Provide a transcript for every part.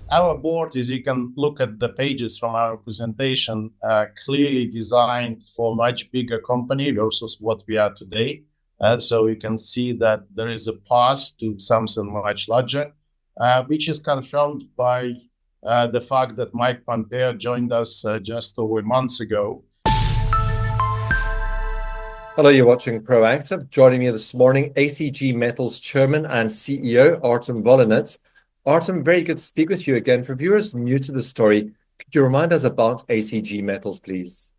Our board, as you can look at the pages from our presentation, clearly designed for a much bigger company versus what we are today. So you can see that there is a path to something much larger, which is confirmed by the fact that Mike Pompeo joined us just over months ago. Hello, you're watching Proactive. Joining me this morning, ACG Metals Chairman and CEO, Artem Volynets. Artem, very good to speak with you again. For viewers new to the story, could you remind us about ACG Metals, please?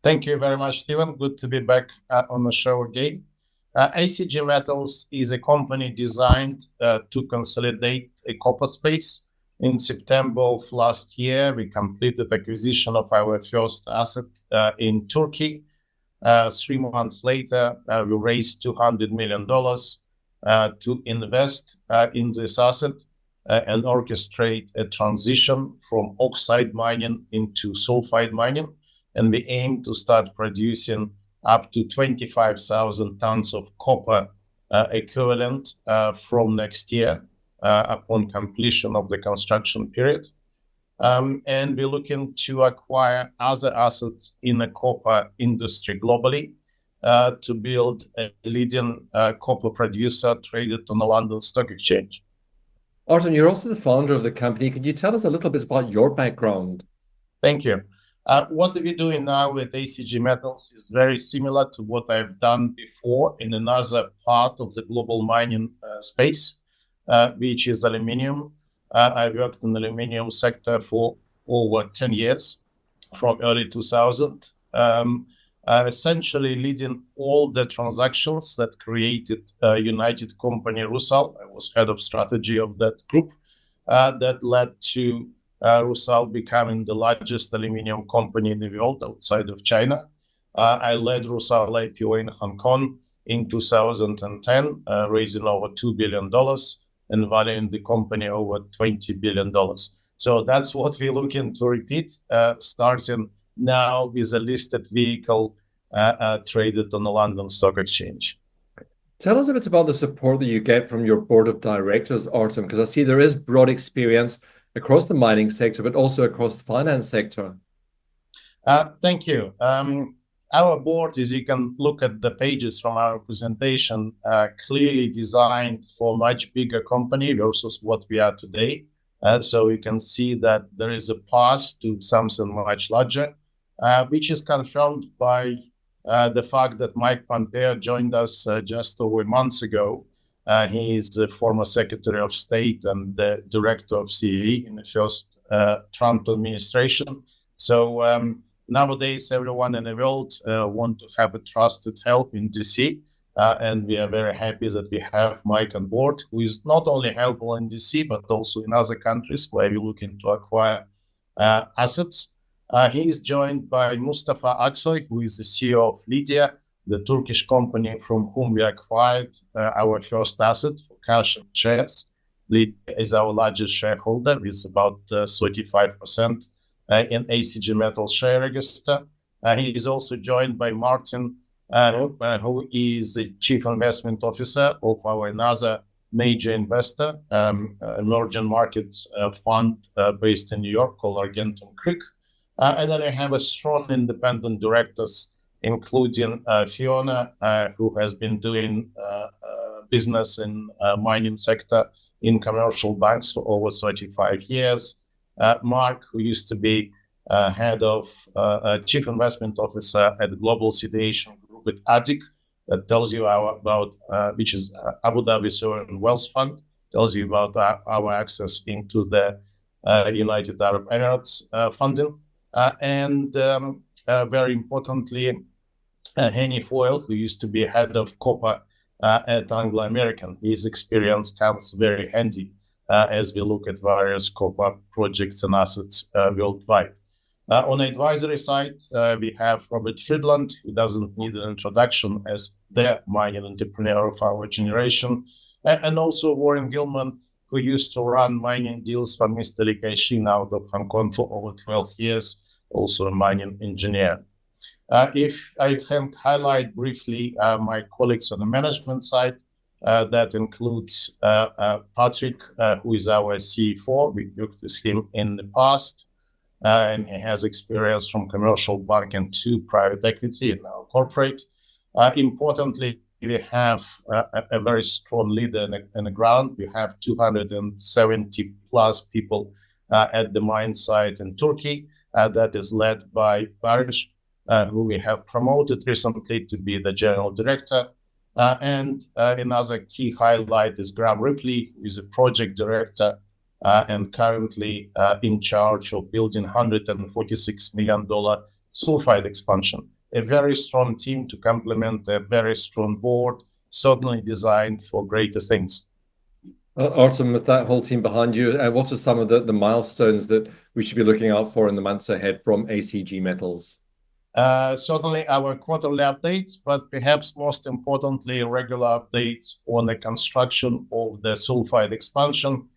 Thank you very much, Stephen. Good to be back on the show again. ACG Metals is a company designed to consolidate a copper space. In September of last year, we completed acquisition of our first asset in Turkey. 3 months later, we raised $200 million to invest in this asset and orchestrate a transition from oxide mining into sulfide mining. And we aim to start producing up to 25,000 tons of copper equivalent from next year upon completion of the construction period. And we're looking to acquire other assets in the copper industry globally to build a leading copper producer traded on the London Stock Exchange. Artem, you're also the founder of the company. Could you tell us a little bit about your background? Thank you. What we're doing now with ACG Metals is very similar to what I've done before in another part of the global mining space, which is aluminium. I worked in the aluminium sector for over 10 years, from early 2000, essentially leading all the transactions that created United Company Rusal. I was head of strategy of that group that led to Rusal becoming the largest aluminium company in the world outside of China. I led Rusal IPO in Hong Kong in 2010, raising over $2 billion. And valuing the company over $20 billion. So that's what we're looking to repeat, starting now with a listed vehicle traded on the London Stock Exchange. Tell us a bit about the support that you get from your board of directors, Artem, because I see there is broad experience across the mining sector, but also across the finance sector. Thank you. Our board, as you can look at the pages from our presentation, clearly designed for a much bigger company versus what we are today. So you can see that there is a path to something much larger, which is confirmed by the fact that Mike Pompeo joined us just over months ago. He is the former Secretary of State and the Director of CE in the first Trump administration. So nowadays, everyone in the world wants to have a trusted help in DC, and we are very happy that we have Mike on board, who is not only helpful in DC, but also in other countries where we're looking to acquire assets. He is joined by Mustafa Aksoy, who is the CEO of Lydia, the Turkish company from whom we acquired our first asset for cash and shares. Lydia is our largest shareholder with about 35%. In ACG Metals share register. He is also joined by Martin, who is the Chief Investment Officer of our another major investor, emerging markets fund based in New York called Argentum Creek. And then we have a strong independent directors, including Fiona, who has been doing business in mining sector in commercial banks for over 35 years. Mark, who used to be head of Chief Investment Officer at the Global Situation Group at ADIC, that tells you about, which is Abu Dhabi Sovereign Wealth Fund, tells you about our access into the United Arab Emirates funding. And very importantly, Henny Foyle, who used to be head of copper at Anglo American. His experience comes very handy as we look at various copper projects and assets worldwide. On the advisory side, we have Robert Friedland, who doesn't need an introduction as the mining entrepreneur of our generation, and also Warren Gilman, who used to run mining deals for Mr. Li Ka-shing out of Hong Kong for over 12 years, also a mining engineer. If I can highlight briefly my colleagues on the management side, That includes Patrick, who is our CFO. We worked with him in the past, and he has experience from commercial banking to private equity and now corporate. Importantly, we have a very strong leader in the ground. We have 270 plus people at the mine site in Turkey that is led by Barış, who we have promoted recently to be the general director. And another key highlight is Graham Ripley, who is a project director and currently in charge of building $146 million sulfide expansion. A very strong team to complement a very strong board, certainly designed for greater things. Artem, with that whole team behind you, what are some of the milestones that we should be looking out for in the months ahead from ACG Metals? Certainly our quarterly updates, but perhaps most importantly, regular updates on the construction of the sulfide expansion,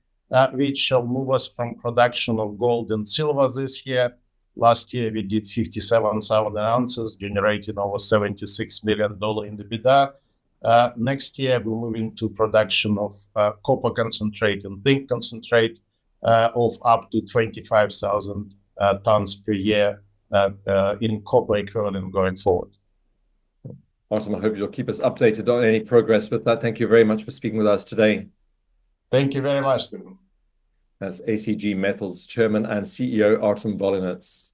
which shall move us from production of gold and silver this year. Last year, we did 57,000 ounces, generating over $76 million in the EBITDA. Next year, we're moving to production of copper concentrate and zinc concentrate of up to 25,000 tons per year in copper equivalent going forward. Awesome. I hope you'll keep us updated on any progress with that. Thank you very much for speaking with us today. Thank you very much, Stephen. That's ACG Metals Chairman and CEO Artem Volynets.